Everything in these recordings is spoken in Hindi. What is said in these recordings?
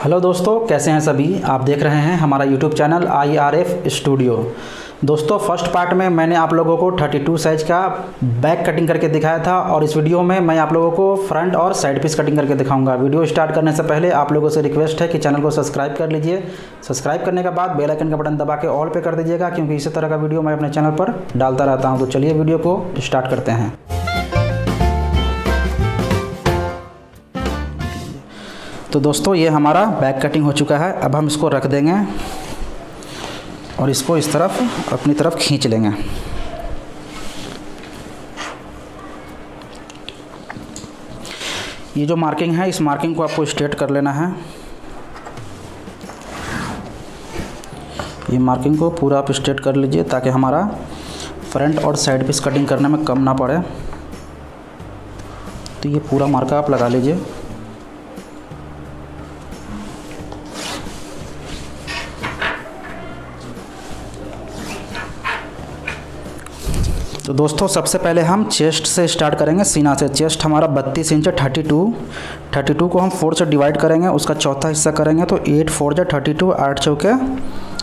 हेलो दोस्तों, कैसे हैं सभी। आप देख रहे हैं हमारा यूट्यूब चैनल IRF स्टूडियो। दोस्तों, फर्स्ट पार्ट में मैंने आप लोगों को 32 साइज़ का बैक कटिंग करके दिखाया था और इस वीडियो में मैं आप लोगों को फ्रंट और साइड पीस कटिंग करके दिखाऊंगा। वीडियो स्टार्ट करने से पहले आप लोगों से रिक्वेस्ट है कि चैनल को सब्सक्राइब कर लीजिए। सब्सक्राइब करने के बाद बेल आइकन का बटन दबा के ऑल पे कर दीजिएगा, क्योंकि इसी तरह का वीडियो मैं अपने चैनल पर डालता रहता हूँ। तो चलिए वीडियो को स्टार्ट करते हैं। तो दोस्तों, ये हमारा बैक कटिंग हो चुका है। अब हम इसको रख देंगे और इसको इस तरफ अपनी तरफ खींच लेंगे। ये जो मार्किंग है, इस मार्किंग को आपको स्ट्रेट कर लेना है। ये मार्किंग को पूरा आप स्ट्रेट कर लीजिए ताकि हमारा फ्रंट और साइड पीस कटिंग करने में कम ना पड़े। तो ये पूरा मार्का आप लगा लीजिए। तो दोस्तों, सबसे पहले हम चेस्ट से स्टार्ट करेंगे, सीना से। चेस्ट हमारा 32 इंच है। 32 को हम 4 से डिवाइड करेंगे, उसका चौथा हिस्सा करेंगे। तो 8 4 जा 32, 8 चौके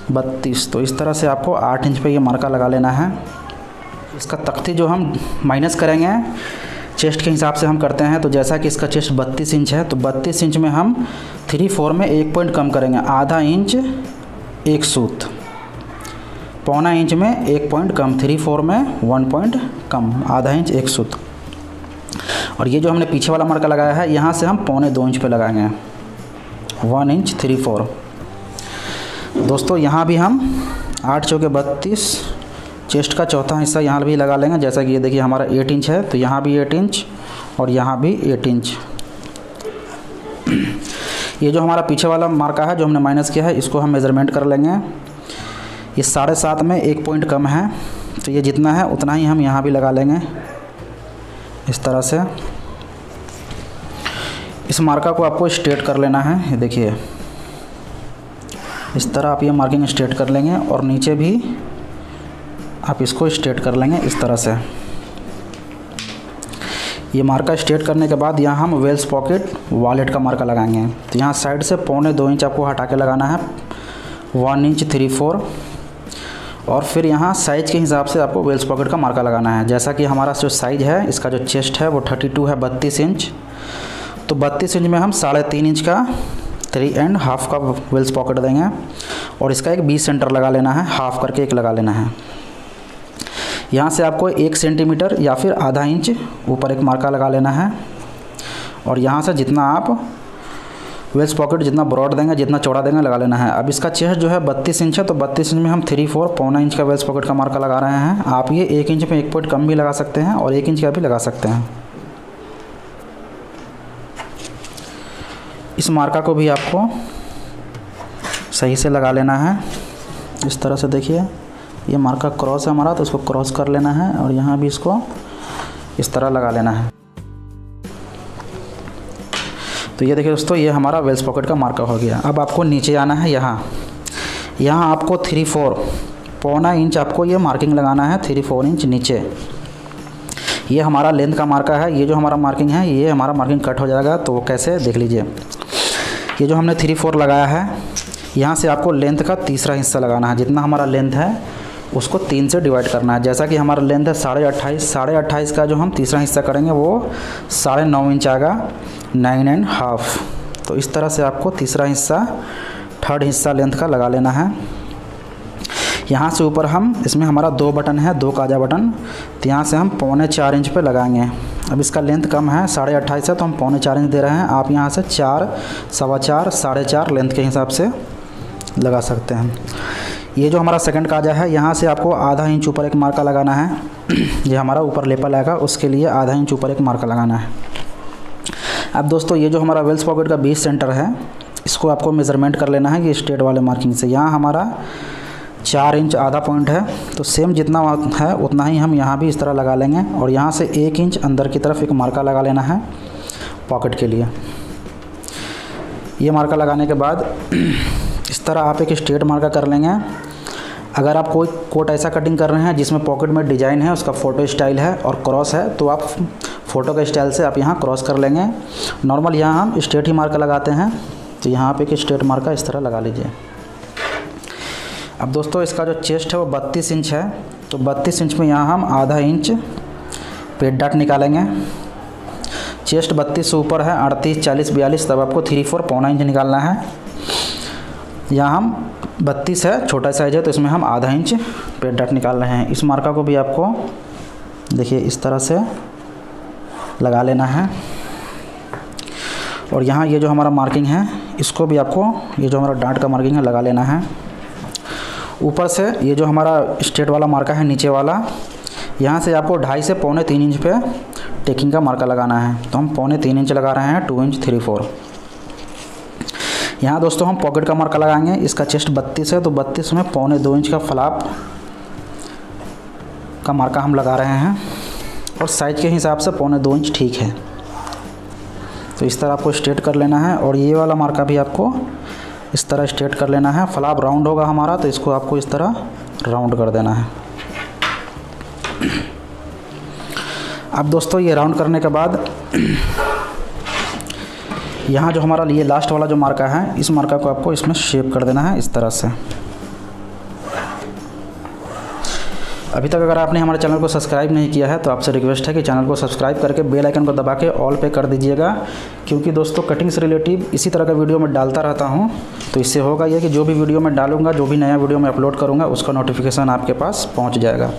32। तो इस तरह से आपको 8 इंच पे ये मार्का लगा लेना है। इसका तख्ती जो हम माइनस करेंगे चेस्ट के हिसाब से हम करते हैं। तो जैसा कि इसका चेस्ट 32 इंच है, तो 32 इंच में हम 3/4 में 1 पॉइंट कम करेंगे। आधा इंच 1 सूत, पौना इंच में 1 पॉइंट कम, 3/4 में 1 पॉइंट कम, आधा इंच 1 सूत। और ये जो हमने पीछे वाला मार्का लगाया है, यहाँ से हम 2.25 इंच पे लगाएंगे, 1 इंच 3/4। दोस्तों, यहाँ भी हम 8 चौके 32, चेस्ट का चौथा हिस्सा यहाँ भी लगा लेंगे। जैसा कि ये देखिए हमारा 8 इंच है, तो यहाँ भी 8 इंच और यहाँ भी 8 इंच। ये जो हमारा पीछे वाला मार्का है जो हमने माइनस किया है, इसको हम मेज़रमेंट कर लेंगे। ये 7.5 में 1 पॉइंट कम है, तो ये जितना है उतना ही हम यहाँ भी लगा लेंगे इस तरह से। इस मार्का को आपको स्ट्रेट कर लेना है। ये देखिए इस तरह आप ये मार्किंग स्ट्रेट कर लेंगे और नीचे भी आप इसको स्ट्रेट कर लेंगे इस तरह से। ये मार्का स्ट्रेट करने के बाद यहाँ हम वेल्स पॉकेट वॉलेट का मार्का लगाएंगे। तो यहाँ साइड से 2.25 इंच आपको हटा के लगाना है, 1 इंच 3/4। और फिर यहाँ साइज़ के हिसाब से आपको वेल्स पॉकेट का मार्का लगाना है। जैसा कि हमारा जो साइज़ है, इसका जो चेस्ट है वो 32 है, 32 इंच। तो 32 इंच में हम 3.5 इंच का 3.5 का वेल्स पॉकेट देंगे और इसका एक 20 सेंटर लगा लेना है, हाफ करके एक लगा लेना है। यहाँ से आपको 1 सेंटीमीटर या फिर आधा इंच ऊपर एक मार्का लगा लेना है। और यहाँ से जितना आप वेल्स पॉकेट जितना ब्रॉड देंगे, जितना चौड़ा देंगे, लगा लेना है। अब इसका चेस्ट जो है 32 इंच है, तो 32 इंच में हम 3/4 पौना इंच का वेल्स पॉकेट का मार्का लगा रहे हैं। आप ये 1 इंच में 1 पॉइंट कम भी लगा सकते हैं और 1 इंच का भी लगा सकते हैं। इस मार्का को भी आपको सही से लगा लेना है इस तरह से। देखिए ये मार्का क्रॉस है हमारा, तो इसको क्रॉस कर लेना है और यहाँ भी इसको इस तरह लगा लेना है। तो ये देखिए दोस्तों, ये हमारा वेल्स पॉकेट का मार्का हो गया। अब आपको नीचे आना है। यहाँ आपको 3/4 पौना इंच आपको ये मार्किंग लगाना है, 3/4 इंच नीचे। ये हमारा लेंथ का मार्का है। ये जो हमारा मार्किंग है, ये हमारा मार्किंग कट हो जाएगा। तो वो कैसे, देख लीजिए। ये जो हमने 3/4 लगाया है, यहाँ से आपको लेंथ का तीसरा हिस्सा लगाना है। जितना हमारा लेंथ है उसको 3 से डिवाइड करना है। जैसा कि हमारा लेंथ है 28.5 का जो हम तीसरा हिस्सा करेंगे वो 9.5 इंच आएगा, 9.5। तो इस तरह से आपको तीसरा हिस्सा, थर्ड हिस्सा लेंथ का लगा लेना है। यहाँ से ऊपर हम, इसमें हमारा 2 बटन है, 2 काजा बटन। तो यहाँ से हम 3.25 इंच पे लगाएंगे। अब इसका लेंथ कम है, 28.5 है, तो हम 3.25 इंच दे रहे हैं। आप यहाँ से 4, 4.25, 4.5 लेंथ के हिसाब से लगा सकते हैं। ये जो हमारा सेकंड काजा है, यहाँ से आपको आधा इंच ऊपर एक मार्का लगाना है। ये हमारा ऊपर लेपल आएगा, उसके लिए आधा इंच ऊपर एक मार्का लगाना है। अब दोस्तों, ये जो हमारा वेल्स पॉकेट का 20 सेंटर है, इसको आपको मेज़रमेंट कर लेना है। ये स्ट्रेट वाले मार्किंग से यहाँ हमारा 4 इंच आधा पॉइंट है, तो सेम जितना है उतना ही हम यहाँ भी इस तरह लगा लेंगे। और यहाँ से 1 इंच अंदर की तरफ एक मार्का लगा लेना है पॉकेट के लिए। ये मार्का लगाने के बाद इस तरह आप एक स्ट्रेट मार्का कर लेंगे। अगर आप कोई कोट ऐसा कटिंग कर रहे हैं जिसमें पॉकेट में डिज़ाइन है, उसका फ़ोटो स्टाइल है और क्रॉस है, तो आप फ़ोटो के स्टाइल से आप यहाँ क्रॉस कर लेंगे। नॉर्मल यहाँ हम स्ट्रेट ही मार्का लगाते हैं। तो यहाँ पे एक स्ट्रेट मार्का इस तरह लगा लीजिए। अब दोस्तों इसका जो चेस्ट है वो 32 इंच है, तो 32 इंच में यहाँ हम आधा इंच पेट डाट निकालेंगे। चेस्ट 32 से ऊपर है 38, 40, 42, तब आपको 3/4 पौना इंच निकालना है। यहाँ हम 32 है, छोटा साइज है, तो इसमें हम आधा इंच पेट डाट निकाल रहे हैं। इस मार्का को भी आपको देखिए इस तरह से लगा लेना है। और यहाँ ये जो हमारा मार्किंग है इसको भी आपको, ये जो हमारा डांट का मार्किंग है, लगा लेना है। ऊपर से ये जो हमारा स्ट्रेट वाला मार्का है नीचे वाला, यहाँ से आपको 2.5 से 3.25 इंच पे टेकिंग का मार्का लगाना है। तो हम 3.25 इंच लगा रहे हैं, 2 इंच 3/4। यहाँ दोस्तों हम पॉकेट का मार्का लगाएंगे। इसका चेस्ट 32 है, तो 32 में 2.25 इंच का फ्लैप का मार्का हम लगा रहे हैं। और साइज के हिसाब से 2.25 इंच ठीक है। तो इस तरह आपको स्ट्रेट कर लेना है। और ये वाला मार्का भी आपको इस तरह स्ट्रेट कर लेना है। फ्लैप राउंड होगा हमारा, तो इसको आपको इस तरह राउंड कर देना है। अब दोस्तों ये राउंड करने के बाद यहाँ जो हमारा ये लास्ट वाला जो मार्का है, इस मार्का को आपको इसमें शेप कर देना है इस तरह से। अभी तक अगर आपने हमारे चैनल को सब्सक्राइब नहीं किया है तो आपसे रिक्वेस्ट है कि चैनल को सब्सक्राइब करके बेल आइकन को दबा के ऑल पे कर दीजिएगा, क्योंकि दोस्तों कटिंग से रिलेटिव इसी तरह का वीडियो मैं डालता रहता हूं। तो इससे होगा ये कि जो भी वीडियो मैं डालूंगा, जो भी नया वीडियो मैं अपलोड करूंगा, उसका नोटिफिकेशन आपके पास पहुँच जाएगा।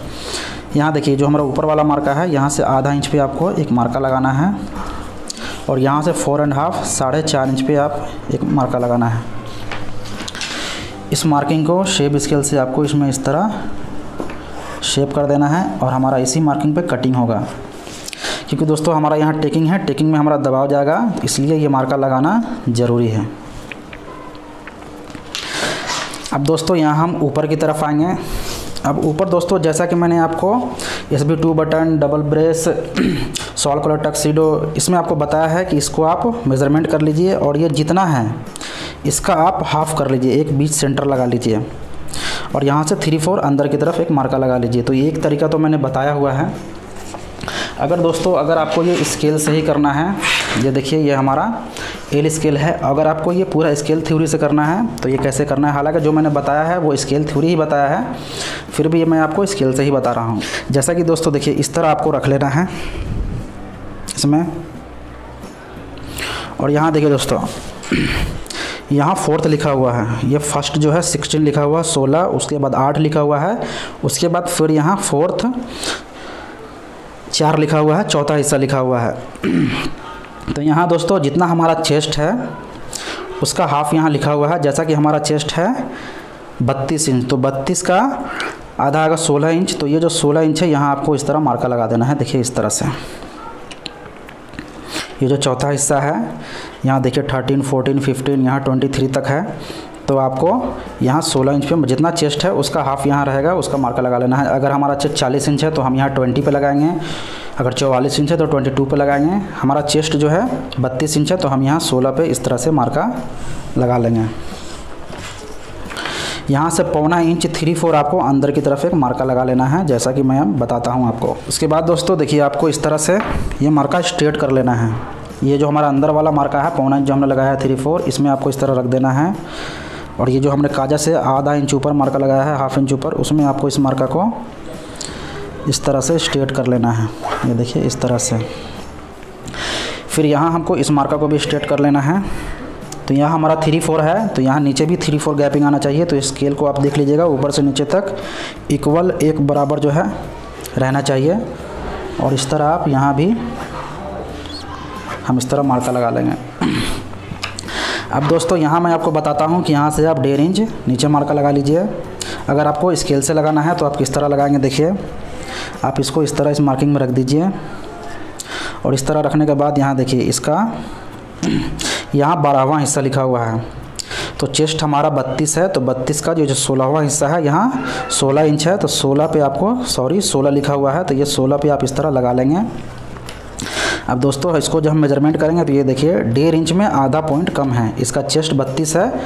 यहाँ देखिए जो हमारा ऊपर वाला मार्का है, यहाँ से आधा इंच पर आपको एक मार्का लगाना है। और यहाँ से 4.5 4.5 इंच पे आप एक मार्का लगाना है। इस मार्किंग को शेप स्केल से आपको इसमें इस तरह शेप कर देना है। और हमारा इसी मार्किंग पे कटिंग होगा, क्योंकि दोस्तों हमारा यहाँ टेकिंग है, टेकिंग में हमारा दबाव जाएगा, इसलिए ये मार्का लगाना ज़रूरी है। अब दोस्तों यहाँ हम ऊपर की तरफ आएंगे। अब ऊपर दोस्तों जैसा कि मैंने आपको SB2 button, double breast, shawl collar tuxedo, इसमें आपको बताया है कि इसको आप मेज़रमेंट कर लीजिए और ये जितना है इसका आप हाफ़ कर लीजिए, एक बीच सेंटर लगा लीजिए और यहाँ से 3/4 अंदर की तरफ एक मार्का लगा लीजिए। तो ये एक तरीका तो मैंने बताया हुआ है। अगर दोस्तों अगर आपको ये स्केल सही करना है, ये देखिए ये हमारा L स्केल है। अगर आपको ये पूरा स्केल थ्योरी से करना है तो ये कैसे करना है, हालांकि जो मैंने बताया है वो स्केल थ्योरी ही बताया है, फिर भी ये मैं आपको स्केल से ही बता रहा हूँ। जैसा कि दोस्तों देखिए इस तरह आपको रख लेना है इसमें। और यहाँ देखिए दोस्तों यहाँ 4th लिखा हुआ है, ये फर्स्ट जो है 16 लिखा हुआ है, 16, उसके बाद 8 लिखा हुआ है, उसके बाद फिर यहाँ 4th 4 लिखा हुआ है, चौथा हिस्सा लिखा हुआ है। तो यहाँ दोस्तों जितना हमारा चेस्ट है उसका हाफ यहाँ लिखा हुआ है। जैसा कि हमारा चेस्ट है 32 इंच, तो 32 का आधा आएगा 16 इंच। तो ये जो 16 इंच है यहाँ आपको इस तरह मार्का लगा देना है। देखिए इस तरह से ये जो चौथा हिस्सा है, यहाँ देखिए 13, 14, 15, यहाँ 23 तक है। तो आपको यहाँ 16 इंच पे जितना चेस्ट है उसका हाफ यहाँ रहेगा, उसका मार्का लगा लेना है। अगर हमारा चेस्ट 40 इंच है तो हम यहाँ 20 पे लगाएंगे, अगर 44 इंच है तो 22 पे लगाएंगे। हमारा चेस्ट जो है 32 इंच है तो हम यहाँ 16 पे इस तरह से मार्का लगा लेंगे। यहाँ से 1.25 इंच 3/4 आपको अंदर की तरफ एक मार्का लगा लेना है, जैसा कि मैं बताता हूँ आपको। उसके बाद दोस्तों देखिए आपको इस तरह से ये मार्का स्ट्रेट कर लेना है। ये जो हमारा अंदर वाला मार्का है 1.25 इंच जो हमने लगाया है 3/4, इसमें आपको इस तरह रख देना है। और ये जो हमने काजा से आधा इंच ऊपर मार्का लगाया है, हाफ इंच ऊपर, उसमें आपको इस मार्का को इस तरह से स्ट्रेट कर लेना है। ये देखिए इस तरह से। फिर यहाँ हमको इस मार्का को भी स्ट्रेट कर लेना है। तो यहाँ हमारा 3/4 है, तो यहाँ नीचे भी 3/4 गैपिंग आना चाहिए। तो इस स्केल को आप देख लीजिएगा, ऊपर से नीचे तक इक्वल एक बराबर जो है रहना चाहिए। और इस तरह आप यहाँ भी हम इस तरह मार्का लगा लेंगे। अब दोस्तों यहाँ मैं आपको बताता हूँ कि यहाँ से आप 1.5 इंच नीचे मार्का लगा लीजिए। अगर आपको स्केल से लगाना है तो आप किस तरह लगाएंगे, देखिए आप इसको इस तरह इस मार्किंग में रख दीजिए। और इस तरह रखने के बाद यहाँ देखिए इसका यहाँ 12वां हिस्सा लिखा हुआ है। तो चेस्ट हमारा 32 है, तो 32 का जो 16वां हिस्सा है यहाँ 16 इंच है, तो 16 पे आपको 16 लिखा हुआ है, तो ये 16 पे आप इस तरह लगा लेंगे। अब दोस्तों इसको जब हम मेजरमेंट करेंगे तो ये देखिए 1.5 इंच में आधा पॉइंट कम है। इसका चेस्ट 32 है,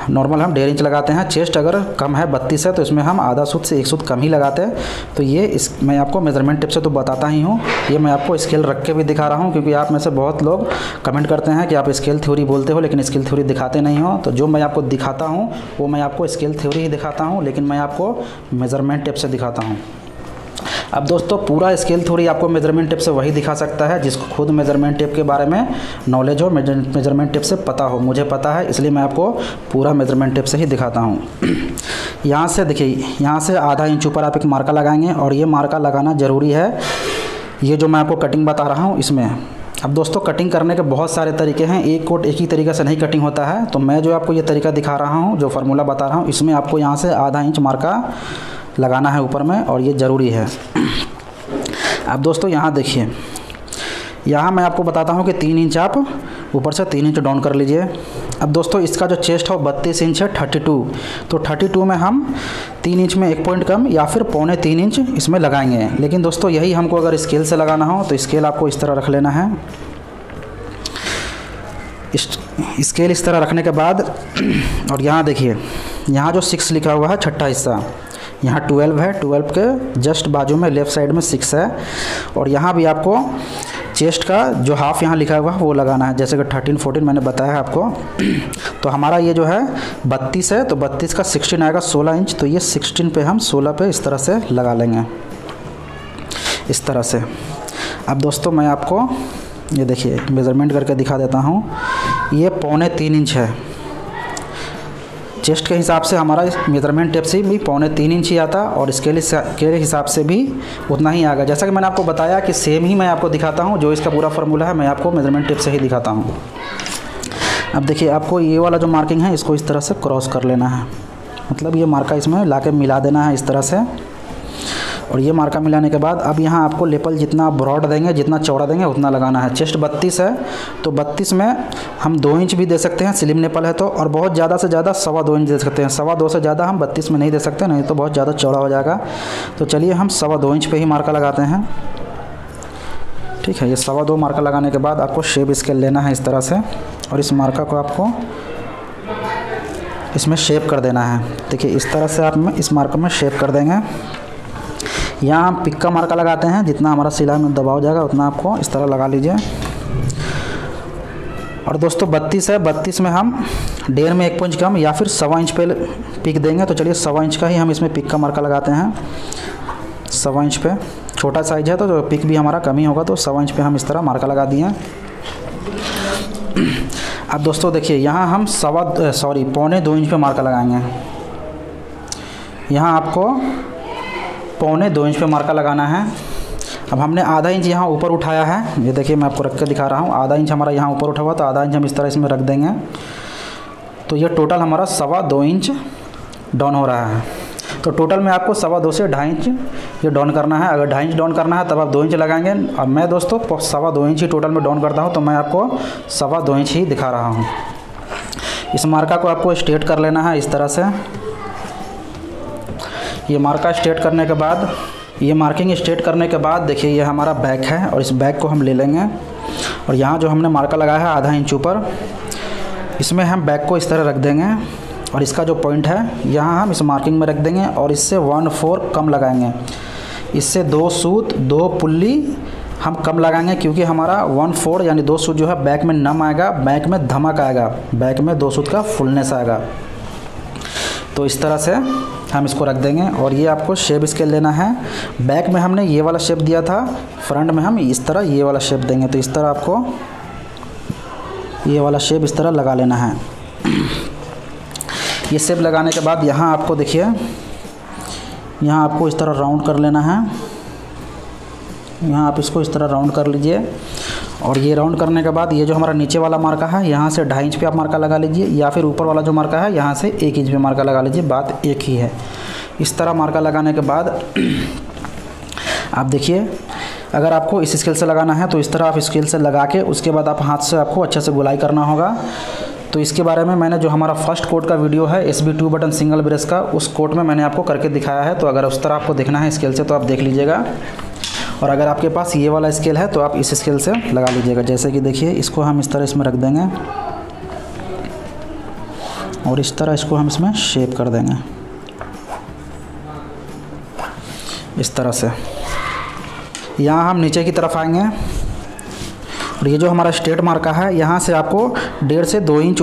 नॉर्मल हम 1.5 इंच लगाते हैं। चेस्ट अगर कम है 32 है तो इसमें हम आधा सूत से 1 सूत कम ही लगाते हैं। तो ये मैं आपको मेजरमेंट टिप से तो बताता ही हूँ, ये मैं आपको स्केल रख के भी दिखा रहा हूँ, क्योंकि आप में से बहुत लोग कमेंट करते हैं कि आप स्केल थ्योरी बोलते हो लेकिन स्केल थ्योरी दिखाते नहीं हो। तो जो मैं आपको दिखाता हूँ वो मैं आपको स्केल थ्योरी ही दिखाता हूँ, लेकिन मैं आपको मेजरमेंट टिप से दिखाता हूँ। अब दोस्तों पूरा स्केल थ्योरी आपको मेजरमेंट टिप से वही दिखा सकता है जिसको खुद मेजरमेंट टिप के बारे में नॉलेज हो, मेजरमेंट टिप से पता हो। मुझे पता है इसलिए मैं आपको पूरा मेजरमेंट टिप से ही दिखाता हूँ। यहाँ से देखिए, यहाँ से आधा इंच ऊपर आप एक मार्का लगाएंगे और ये मार्का लगाना ज़रूरी है। ये जो मैं आपको कटिंग बता रहा हूँ इसमें, अब दोस्तों कटिंग करने के बहुत सारे तरीके हैं, एक कोट एक ही तरीके से नहीं कटिंग होता है। तो मैं जो आपको ये तरीका दिखा रहा हूँ, जो फार्मूला बता रहा हूँ, इसमें आपको यहाँ से आधा इंच मार्का लगाना है ऊपर में और ये ज़रूरी है। अब दोस्तों यहाँ देखिए, यहाँ मैं आपको बताता हूँ कि 3 इंच आप ऊपर से 3 इंच डाउन कर लीजिए। अब दोस्तों इसका जो चेस्ट है 32 इंच है, 32, तो 32 में हम 3 इंच में 1 पॉइंट कम या फिर 3.25 इंच इसमें लगाएंगे। लेकिन दोस्तों यही हमको अगर स्केल से लगाना हो तो स्केल आपको इस तरह रख लेना है। स्केल इस तरह रखने के बाद और यहाँ देखिए, यहाँ जो 6 लिखा हुआ है छठा हिस्सा, यहाँ 12 है, 12 के जस्ट बाजू में लेफ़्ट साइड में 6 है। और यहाँ भी आपको चेस्ट का जो हाफ यहाँ लिखा हुआ है वो लगाना है, जैसे कि 13, 14 मैंने बताया है आपको। तो हमारा ये जो है 32 है, तो 32 का 16 आएगा 16 इंच, तो ये 16 पे हम 16 पे इस तरह से लगा लेंगे, इस तरह से। अब दोस्तों मैं आपको ये देखिए मेज़रमेंट करके दिखा देता हूँ। ये 3.25 इंच है, चेस्ट के हिसाब से हमारा मेजरमेंट टेप से भी 3.25 इंच ही आता और स्केल के हिसाब से भी उतना ही आएगा। जैसा कि मैंने आपको बताया कि सेम ही मैं आपको दिखाता हूँ, जो इसका पूरा फार्मूला है मैं आपको मेजरमेंट टेप से ही दिखाता हूँ। अब देखिए आपको ये वाला जो मार्किंग है इसको इस तरह से क्रॉस कर लेना है, मतलब ये मार्का इसमें ला के मिला देना है इस तरह से। और ये मार्का मिलाने के बाद अब यहाँ आपको लेपल जितना ब्रॉड देंगे, जितना चौड़ा देंगे उतना लगाना है। चेस्ट 32 है तो 32 में हम 2 इंच भी दे सकते हैं, स्लिम नेपल है तो, और बहुत ज़्यादा से ज़्यादा 2.25 इंच दे सकते हैं। 2.25 से ज़्यादा हम 32 में नहीं दे सकते, नहीं तो बहुत ज़्यादा चौड़ा हो जाएगा। तो चलिए हम 2.25 इंच पे ही मार्का लगाते हैं। ठीक है, ये 2.25 मार्का लगाने के बाद आपको शेप स्केल लेना है इस तरह से, और इस मार्का को आपको इसमें शेप कर देना है। देखिए इस तरह से आप इस मार्का में शेप कर देंगे। यहाँ हम पिक का मार्का लगाते हैं, जितना हमारा सिलाई में दबाव जाएगा उतना आपको इस तरह लगा लीजिए। और दोस्तों 32 है, 32 में हम 1.5 में 1 इंच कम या फिर 1.25 इंच पे पिक देंगे। तो चलिए 1.25 इंच का ही हम इसमें पिक का मार्का लगाते हैं। 1.25 इंच पे छोटा साइज है तो पिक भी हमारा कम ही होगा, तो 1.25 इंच पे हम इस तरह मार्का लगा दिए। अब दोस्तों देखिए यहाँ हम 2.25 इंच पे मार्का लगाएंगे। यहाँ आपको 2.25 इंच पे मार्का लगाना है। अब हमने आधा इंच यहाँ ऊपर उठाया है, ये देखिए मैं आपको रख के दिखा रहा हूँ। आधा इंच हमारा यहाँ ऊपर उठा हुआ, तो आधा इंच हम इस तरह इसमें रख देंगे। तो ये टोटल हमारा 2.25 इंच डाउन हो रहा है। तो टोटल में आपको 2.25 से 2.5 इंच ये डाउन करना है। अगर 2.5 इंच डाउन करना है तब आप 2 इंच लगाएंगे। अब मैं दोस्तों 2.25 इंच ही टोटल में डाउन करता हूँ, तो मैं आपको 2.25 इंच ही दिखा रहा हूँ। इस मार्का को आपको स्ट्रेट कर लेना है इस तरह से। ये मार्का स्ट्रेट करने के बाद, ये मार्किंग स्ट्रेट करने के बाद देखिए ये हमारा बैक है, और इस बैक को हम ले लेंगे। और यहाँ जो हमने मार्का लगाया है आधा इंच ऊपर, इसमें हम बैक को इस तरह रख देंगे। और इसका जो पॉइंट है यहाँ हम इस मार्किंग में रख देंगे, और इससे 1/4 कम लगाएंगे। इससे 2 सूत 2 पुल्ली हम कम लगाएंगे, क्योंकि हमारा 1/4 यानी 2 सूत जो है बैक में नम आएगा, बैक में धमक आएगा, बैक में 2 सूत का फुलनेस आएगा। तो इस तरह से हम इसको रख देंगे। और ये आपको शेप स्केल लेना है। बैक में हमने ये वाला शेप दिया था, फ्रंट में हम इस तरह ये वाला शेप देंगे। तो इस तरह आपको ये वाला शेप इस तरह लगा लेना है। ये शेप लगाने के बाद यहाँ आपको देखिए, यहाँ आपको इस तरह राउंड कर लेना है। यहाँ आप इसको इस तरह राउंड कर लीजिए। और ये राउंड करने के बाद ये जो हमारा नीचे वाला मार्का है, यहाँ से 2.5 इंच पे आप मार्का लगा लीजिए, या फिर ऊपर वाला जो मार्का है यहाँ से 1 इंच पे मार्का लगा लीजिए, बात एक ही है। इस तरह मार्का लगाने के बाद आप देखिए, अगर आपको इस स्केल से लगाना है तो इस तरह आप स्केल से लगा के उसके बाद आप हाथ से आपको अच्छे से गुलाई करना होगा। तो इसके बारे में मैंने जो हमारा फर्स्ट कोट का वीडियो है SB2 बटन सिंगल ब्रश का, उस कोट में मैंने आपको करके दिखाया है। तो अगर उस तरह आपको देखना है स्केल से तो आप देख लीजिएगा। और अगर आपके पास ये वाला स्केल है तो आप इस स्केल से लगा लीजिएगा। जैसे कि देखिए इसको हम इस तरह इसमें रख देंगे और इस तरह इसको हम इसमें शेप कर देंगे इस तरह से। यहाँ हम नीचे की तरफ आएंगे और ये जो हमारा स्ट्रेट मार्का है, यहाँ से आपको 1.5 से 2 इंच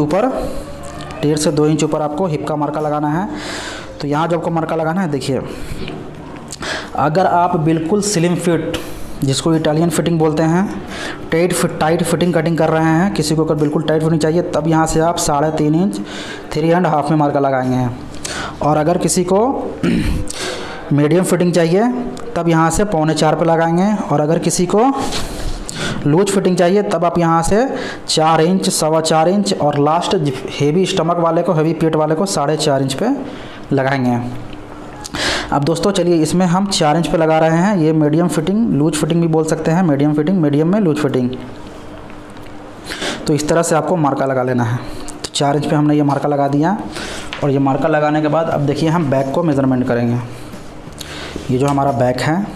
ऊपर आपको हिप का मार्का लगाना है। तो यहाँ जो आपको मार्का लगाना है, देखिए अगर आप बिल्कुल स्लिम फिट, जिसको इटालियन फिटिंग बोलते हैं, टाइट फिटिंग कटिंग कर रहे हैं, किसी को अगर बिल्कुल टाइट फिटिंग चाहिए तब यहाँ से आप 3.5 इंच 3.5 में मार्का लगाएंगे हैं। और अगर किसी को मीडियम फिटिंग चाहिए तब यहाँ से 3.25 पे लगाएंगे। और अगर किसी को लूज फिटिंग चाहिए तब आप यहाँ से 4 इंच 4.25 इंच और लास्ट हेवी स्टमक वाले को, हेवी पेट वाले को 4.5 इंच पे लगाएंगे। अब दोस्तों चलिए इसमें हम 4 इंच पे लगा रहे हैं। ये मीडियम फिटिंग, लूज फिटिंग भी बोल सकते हैं, मीडियम फिटिंग, मीडियम में लूज फिटिंग। तो इस तरह से आपको मार्का लगा लेना है। तो 4 इंच पे हमने ये मार्का लगा दिया। और ये मार्का लगाने के बाद अब देखिए हम बैक को मेज़रमेंट करेंगे। ये जो हमारा बैक है,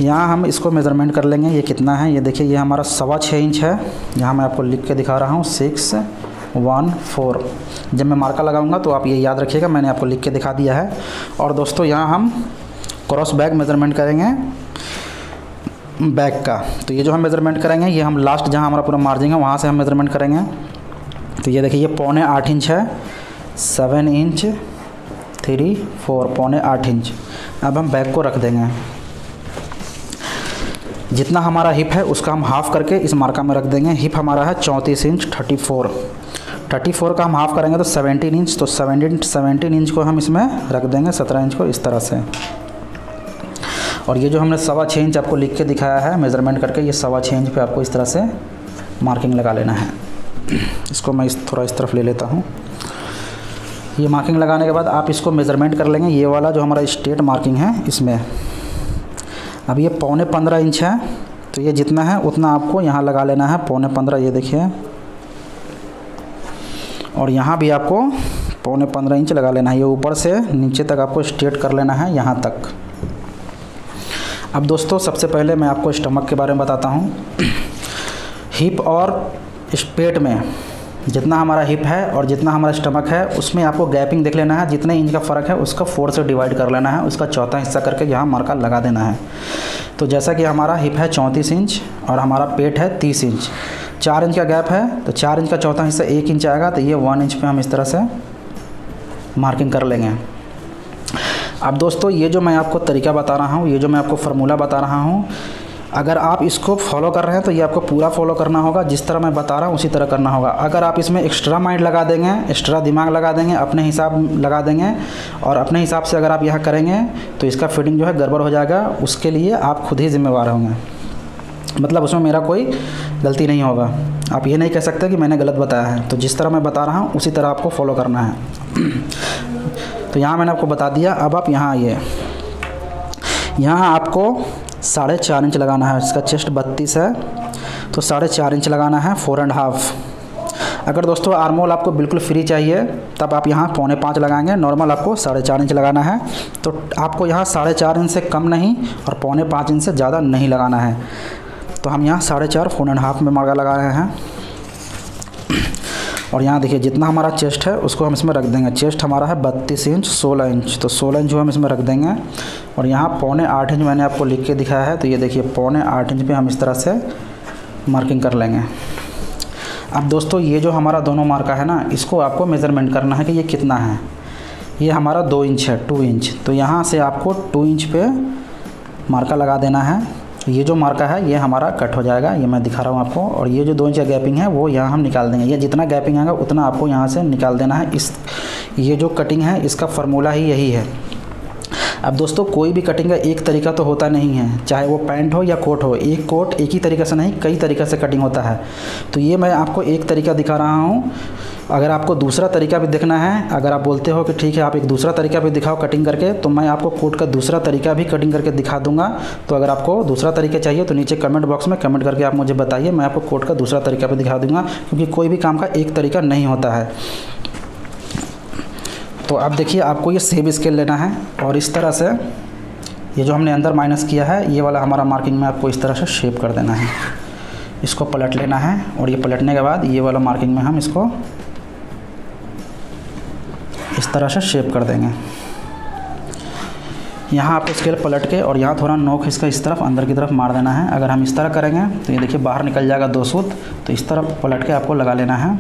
यहाँ हम इसको मेज़रमेंट कर लेंगे। ये कितना है, ये देखिए ये हमारा 6.25 इंच है। यहाँ मैं आपको लिख के दिखा रहा हूँ 614। जब मैं मार्का लगाऊंगा तो आप ये याद रखिएगा, मैंने आपको लिख के दिखा दिया है। और दोस्तों यहाँ हम क्रॉस बैक मेज़रमेंट करेंगे बैक का। तो ये जो हम मेज़रमेंट करेंगे, ये हम लास्ट जहाँ हमारा पूरा मार्जिन है वहाँ से हम मेज़रमेंट करेंगे। तो ये देखिए ये 7.25 इंच है, 7 इंच 3 4, 7.25 इंच। अब हम बैक को रख देंगे। जितना हमारा हिप है उसका हम हाफ़ करके इस मार्का में रख देंगे। हिप हमारा है 34 इंच 34 का हम हाफ़ करेंगे तो 17 इंच। तो 17 इंच को हम इसमें रख देंगे, 17 इंच को इस तरह से। और ये जो हमने 6.25 इंच आपको लिख के दिखाया है मेज़रमेंट करके, ये 6.25 इंच पे आपको इस तरह से मार्किंग लगा लेना है। इसको मैं थोड़ा इस तरफ ले लेता हूँ। ये मार्किंग लगाने के बाद आप इसको मेज़रमेंट कर लेंगे। ये वाला जो हमारा स्ट्रेट मार्किंग है इसमें अब ये 15.25 इंच है। तो ये जितना है उतना आपको यहाँ लगा लेना है, 15.25। ये देखिए, और यहाँ भी आपको 15.25 इंच लगा लेना है। ये ऊपर से नीचे तक आपको स्ट्रेट कर लेना है यहाँ तक। अब दोस्तों सबसे पहले मैं आपको स्टमक के बारे में बताता हूँ। हिप और पेट में जितना हमारा हिप है और जितना हमारा स्टमक है उसमें आपको गैपिंग देख लेना है। जितने इंच का फ़र्क है उसका 4 से डिवाइड कर लेना है, उसका चौथा हिस्सा करके यहाँ मार्का लगा देना है। तो जैसा कि हमारा हिप है 34 इंच और हमारा पेट है 30 इंच, 4 इंच का गैप है। तो 4 इंच का चौथा हिस्सा 1 इंच आएगा। तो ये 1 इंच पे हम इस तरह से मार्किंग कर लेंगे। अब दोस्तों ये जो मैं आपको तरीका बता रहा हूँ, ये जो मैं आपको फार्मूला बता रहा हूँ, अगर आप इसको फॉलो कर रहे हैं तो ये आपको पूरा फॉलो करना होगा। जिस तरह मैं बता रहा हूँ उसी तरह करना होगा। अगर आप इसमें एक्स्ट्रा माइंड लगा देंगे, एक्स्ट्रा दिमाग लगा देंगे, अपने हिसाब लगा देंगे और अपने हिसाब से अगर आप यहाँ करेंगे तो इसका फिटिंग जो है गड़बड़ हो जाएगा। उसके लिए आप खुद ही जिम्मेवार होंगे, मतलब उसमें मेरा कोई गलती नहीं होगा। आप ये नहीं कह सकते कि मैंने गलत बताया है। तो जिस तरह मैं बता रहा हूँ उसी तरह आपको फॉलो करना है। तो यहाँ मैंने आपको बता दिया। अब आप यहाँ आइए, यहाँ आपको 4.5 इंच लगाना है। इसका चेस्ट 32 है तो 4.5 इंच लगाना है, 4.5। अगर दोस्तों आर्मोल आपको बिल्कुल फ्री चाहिए तब आप यहाँ 4.25 लगाएंगे। नॉर्मल आपको 4.5 इंच लगाना है। तो आपको यहाँ 4.5 इंच से कम नहीं और 4.25 इंच से ज़्यादा नहीं लगाना है। तो हम यहाँ 4.5 4.5 में मार्का लगा रहे हैं। और यहाँ देखिए जितना हमारा चेस्ट है उसको हम इसमें रख देंगे। चेस्ट हमारा है 32 इंच 16 इंच, तो 16 इंच हम इसमें रख देंगे। और यहाँ 7.25 इंच मैंने आपको लिख के दिखाया है। तो ये देखिए 7.25 इंच पे हम इस तरह से मार्किंग कर लेंगे। अब दोस्तों ये जो हमारा दोनों मार्का है ना, इसको आपको मेज़रमेंट करना है कि ये कितना है। ये हमारा 2 इंच है, 2 इंच। तो यहाँ से आपको 2 इंच पे मार्का लगा देना है। ये जो मार्का है ये हमारा कट हो जाएगा, ये मैं दिखा रहा हूँ आपको। और ये जो 2 इंच का गैपिंग है वो यहाँ हम निकाल देंगे। ये जितना गैपिंग आएगा उतना आपको यहाँ से निकाल देना है। ये जो कटिंग है इसका फार्मूला ही यही है। अब दोस्तों कोई भी कटिंग का एक तरीका तो होता नहीं है, चाहे वो पैंट हो या कोट हो। एक कोट एक ही तरीके से नहीं, कई तरीक़े से कटिंग होता है। तो ये मैं आपको एक तरीका दिखा रहा हूँ। अगर आपको दूसरा तरीका भी देखना है, अगर आप बोलते हो कि ठीक है आप एक दूसरा तरीका भी दिखाओ कटिंग करके, तो मैं आपको कोट का दूसरा तरीका भी कटिंग करके दिखा दूंगा। तो अगर आपको दूसरा तरीका चाहिए तो नीचे कमेंट बॉक्स में कमेंट करके आप मुझे बताइए, मैं आपको कोट का दूसरा तरीका भी दिखा दूंगा। क्योंकि कोई भी काम का एक तरीका नहीं होता है। तो अब देखिए आपको ये सेब स्केल लेना है और इस तरह से ये जो हमने अंदर माइनस किया है ये वाला हमारा मार्किंग में आपको इस तरह से शेप कर देना है। इसको पलट लेना है और ये पलटने के बाद ये वाला मार्किंग में हम इसको इस तरह से शेप कर देंगे। यहाँ आपको स्केल पलट के और यहाँ थोड़ा नोक इसका इस तरफ अंदर की तरफ मार देना है। अगर हम इस तरह करेंगे तो ये देखिए बाहर निकल जाएगा 2 सूत, तो इस तरफ पलट के आपको लगा लेना है,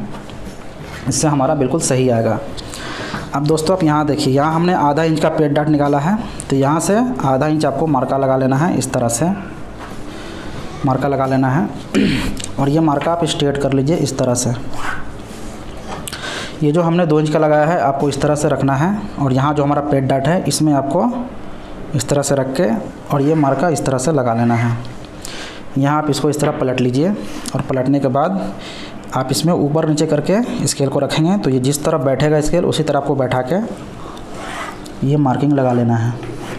इससे हमारा बिल्कुल सही आएगा। अब दोस्तों आप यहाँ देखिए, यहाँ हमने आधा इंच का पेट डाट निकाला है, तो यहाँ से आधा इंच आपको मार्का लगा लेना है। इस तरह से मार्का लगा लेना है और ये मार्का आप स्ट्रेट कर लीजिए इस तरह से। ये जो हमने 2 इंच का लगाया है आपको इस तरह से रखना है और यहाँ जो हमारा पेट डाट है इसमें आपको इस तरह से रख के और ये मार्का इस तरह से लगा लेना है। यहाँ आप इसको इस तरह पलट लीजिए और पलटने के बाद आप इसमें ऊपर नीचे करके स्केल को रखेंगे, तो ये जिस तरफ बैठेगा स्केल उसी तरह आपको बैठा के ये मार्किंग लगा लेना है।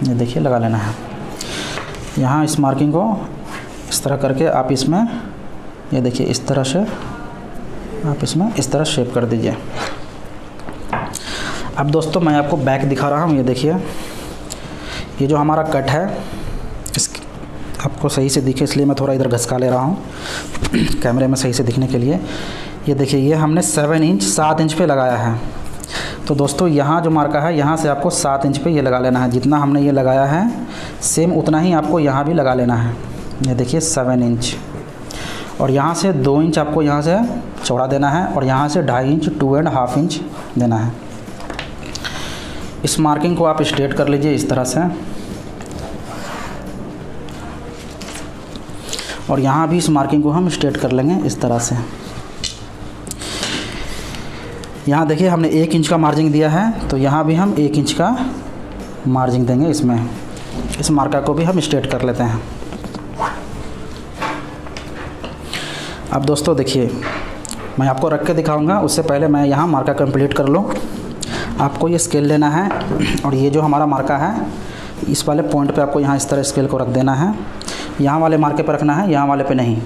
ये देखिए लगा लेना है। यहाँ इस मार्किंग को इस तरह करके आप इसमें ये देखिए इस तरह से आप इसमें इस तरह शेप कर दीजिए। अब दोस्तों मैं आपको बैक दिखा रहा हूँ। ये देखिए ये जो हमारा कट है इस आपको सही से दिखे इसलिए मैं थोड़ा इधर घसका ले रहा हूँ कैमरे में सही से दिखने के लिए। ये देखिए ये हमने 7 इंच पे लगाया है। तो दोस्तों यहाँ जो मार्का है यहाँ से आपको 7 इंच पे ये लगा लेना है। जितना हमने ये लगाया है सेम उतना ही आपको यहाँ भी लगा लेना है। ये देखिए 7 इंच और यहाँ से 2 इंच आपको यहाँ से चौड़ा देना है और यहाँ से 2.5 इंच 2.5 इंच देना है। इस मार्किंग को आप स्ट्रेट कर लीजिए इस तरह से और यहाँ भी इस मार्किंग को हम स्ट्रेट कर लेंगे इस तरह से। यहाँ देखिए हमने 1 इंच का मार्जिंग दिया है, तो यहाँ भी हम 1 इंच का मार्जिंग देंगे इसमें। इस मार्का को भी हम स्ट्रेट कर लेते हैं। अब दोस्तों देखिए मैं आपको रख के दिखाऊंगा, उससे पहले मैं यहाँ मार्का कंप्लीट कर लूँ। आपको ये स्केल लेना है और ये जो हमारा मार्का है इस वाले पॉइंट पे आपको यहाँ इस तरह स्केल को रख देना है। यहाँ वाले मार्के पर रखना है, यहाँ वाले पे नहीं,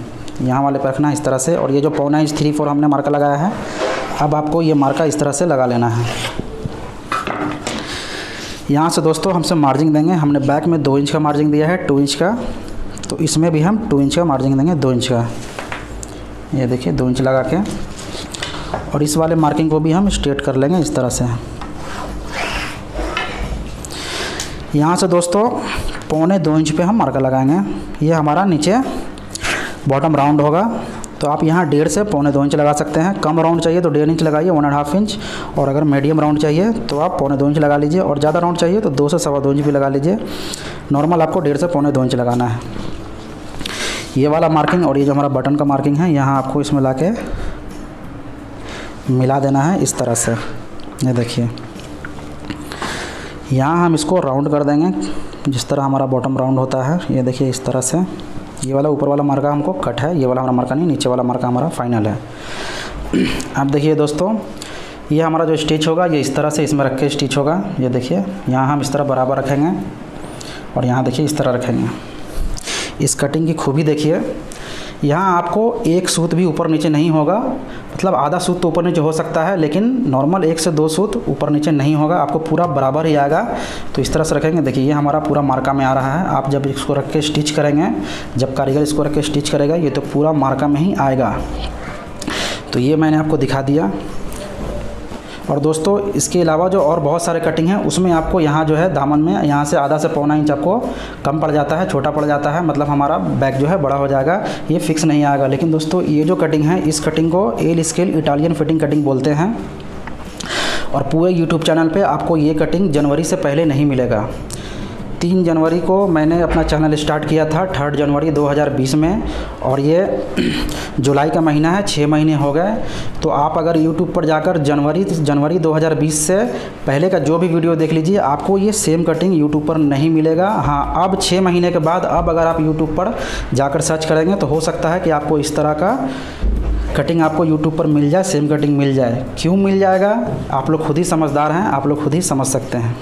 यहाँ वाले पे रखना है इस तरह से। और ये जो 1.25 इंच 3/4 हमने मार्का लगाया है, अब आपको ये मार्का इस तरह से लगा लेना है। यहाँ से दोस्तों हमसे मार्जिंग देंगे, हमने बैक में 2 इंच का मार्जिंग दिया है 2 इंच का, तो इसमें भी हम 2 इंच का मार्जिंग देंगे 2 इंच का। ये देखिए 2 इंच लगा के और इस वाले मार्किंग को भी हम स्ट्रेट कर लेंगे इस तरह से। यहाँ से दोस्तों 1.25 इंच पे हम मार्का लगाएंगे। ये हमारा नीचे बॉटम राउंड होगा, तो आप यहाँ 1.5 से 1.25 इंच लगा सकते हैं। कम राउंड चाहिए तो 1.5 इंच लगाइए 1.5 इंच, और अगर मीडियम राउंड चाहिए तो आप 1.25 इंच लगा लीजिए, और ज़्यादा राउंड चाहिए तो 2 से 2.25 इंच भी लगा लीजिए। नॉर्मल आपको 1.5 से 1.25 इंच लगाना है। ये वाला मार्किंग और ये जो हमारा बटन का मार्किंग है यहाँ आपको इसमें ला के मिला देना है इस तरह से। ये देखिए यहाँ हम इसको राउंड कर देंगे जिस तरह हमारा बॉटम राउंड होता है। ये देखिए इस तरह से। ये वाला ऊपर वाला मार्का हमको कट है, ये वाला हमारा मार्का नहीं, नीचे वाला मार्का हमारा फाइनल है। अब देखिए दोस्तों ये हमारा जो स्टिच होगा ये इस तरह से इसमें रख के स्टिच होगा। ये देखिए यहाँ हम इस तरह बराबर रखेंगे और यहाँ देखिए इस तरह रखेंगे। इस कटिंग की खूबी देखिए, यहाँ आपको एक सूत भी ऊपर नीचे नहीं होगा, मतलब आधा सूत तो ऊपर नीचे हो सकता है, लेकिन नॉर्मल 1 से 2 सूत ऊपर नीचे नहीं होगा, आपको पूरा बराबर ही आएगा। तो इस तरह से रखेंगे। देखिए ये हमारा पूरा मार्का में आ रहा है। आप जब इसको रख के स्टिच करेंगे, जब कारीगर इसको रख के स्टिच करेगा ये तो पूरा मार्का में ही आएगा। तो ये मैंने आपको दिखा दिया। और दोस्तों इसके अलावा जो और बहुत सारे कटिंग हैं उसमें आपको यहाँ जो है दामन में यहाँ से आधा से 1.25 इंच आपको कम पड़ जाता है, छोटा पड़ जाता है, मतलब हमारा बैक जो है बड़ा हो जाएगा, ये फिक्स नहीं आएगा। लेकिन दोस्तों ये जो कटिंग है इस कटिंग को L scale Italian fitting cutting बोलते हैं, और पूरे यूट्यूब चैनल पे आपको ये कटिंग जनवरी से पहले नहीं मिलेगा। 3 जनवरी को मैंने अपना चैनल स्टार्ट किया था, 3 जनवरी 2020 में, और ये जुलाई का महीना है, 6 महीने हो गए। तो आप अगर यूट्यूब पर जाकर जनवरी 2020 से पहले का जो भी वीडियो देख लीजिए, आपको ये सेम कटिंग यूट्यूब पर नहीं मिलेगा। हाँ, अब 6 महीने के बाद अब अगर आप यूट्यूब पर जाकर सर्च करेंगे तो हो सकता है कि आपको इस तरह का कटिंग आपको यूट्यूब पर मिल जाए, सेम कटिंग मिल जाए। क्यों मिल जाएगा, आप लोग खुद ही समझदार हैं, आप लोग खुद ही समझ सकते हैं।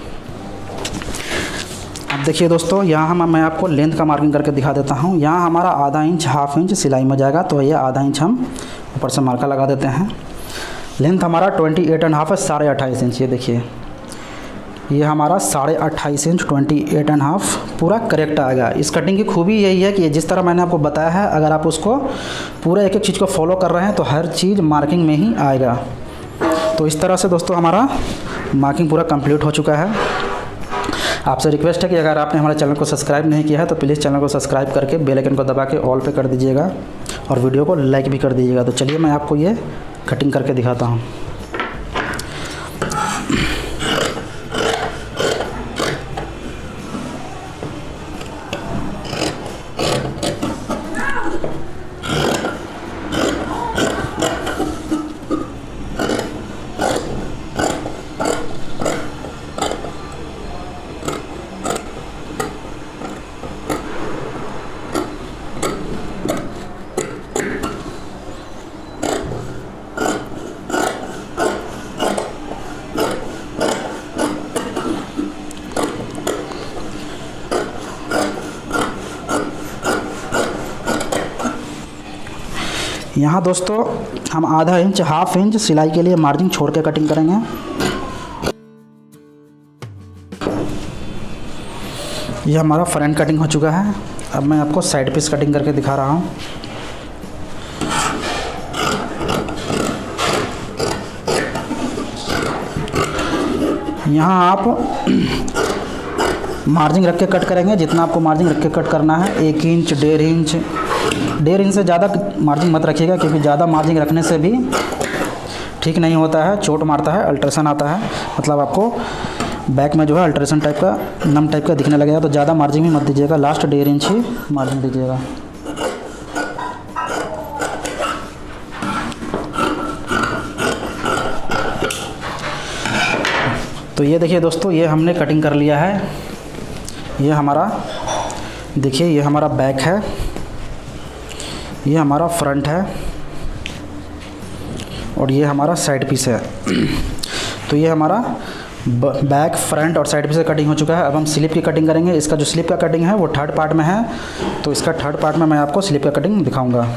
अब देखिए दोस्तों यहाँ मैं आपको लेंथ का मार्किंग करके दिखा देता हूँ। यहाँ हमारा आधा इंच 1/2 इंच सिलाई में जाएगा, तो ये आधा इंच हम ऊपर से मार्का लगा देते हैं। लेंथ हमारा 28.5 है, 28.5 इंच। ये देखिए ये हमारा 28.5 इंच 28.5 पूरा करेक्ट आएगा। इस कटिंग की खूबी यही है कि जिस तरह मैंने आपको बताया है, अगर आप उसको पूरा एक एक चीज़ को फॉलो कर रहे हैं तो हर चीज़ मार्किंग में ही आएगा। तो इस तरह से दोस्तों हमारा मार्किंग पूरा कंप्लीट हो चुका है। आपसे रिक्वेस्ट है कि अगर आपने हमारे चैनल को सब्सक्राइब नहीं किया है तो प्लीज़ चैनल को सब्सक्राइब करके बेल आइकन को दबा के ऑल पे कर दीजिएगा और वीडियो को लाइक भी कर दीजिएगा। तो चलिए मैं आपको ये कटिंग करके दिखाता हूँ। यहाँ दोस्तों हम आधा इंच, हाफ इंच सिलाई के लिए मार्जिन छोड़ के कटिंग करेंगे। यह हमारा फ्रंट कटिंग हो चुका है। अब मैं आपको साइड पीस कटिंग करके दिखा रहा हूँ। यहाँ आप मार्जिन रख के कट करेंगे, जितना आपको मार्जिन रख के कट करना है, 1 इंच, 1.5 इंच से ज़्यादा मार्जिन मत रखिएगा, क्योंकि ज़्यादा मार्जिन रखने से भी ठीक नहीं होता है, चोट मारता है, अल्ट्रेशन आता है। मतलब आपको बैक में जो है अल्ट्रेशन टाइप का, नम टाइप का दिखने लगेगा। तो ज़्यादा मार्जिन भी मत दीजिएगा, लास्ट 1.5 इंच ही मार्जिन दीजिएगा। तो ये देखिए दोस्तों, ये हमने कटिंग कर लिया है। ये हमारा देखिए, ये हमारा बैक है, ये हमारा फ्रंट है और ये हमारा साइड पीस है। तो ये हमारा बैक, फ्रंट और साइड पीस से कटिंग हो चुका है। अब हम स्लिप की कटिंग करेंगे। इसका जो स्लिप का कटिंग है वो थर्ड पार्ट में है, तो इसका थर्ड पार्ट में मैं आपको स्लिप का कटिंग दिखाऊंगा।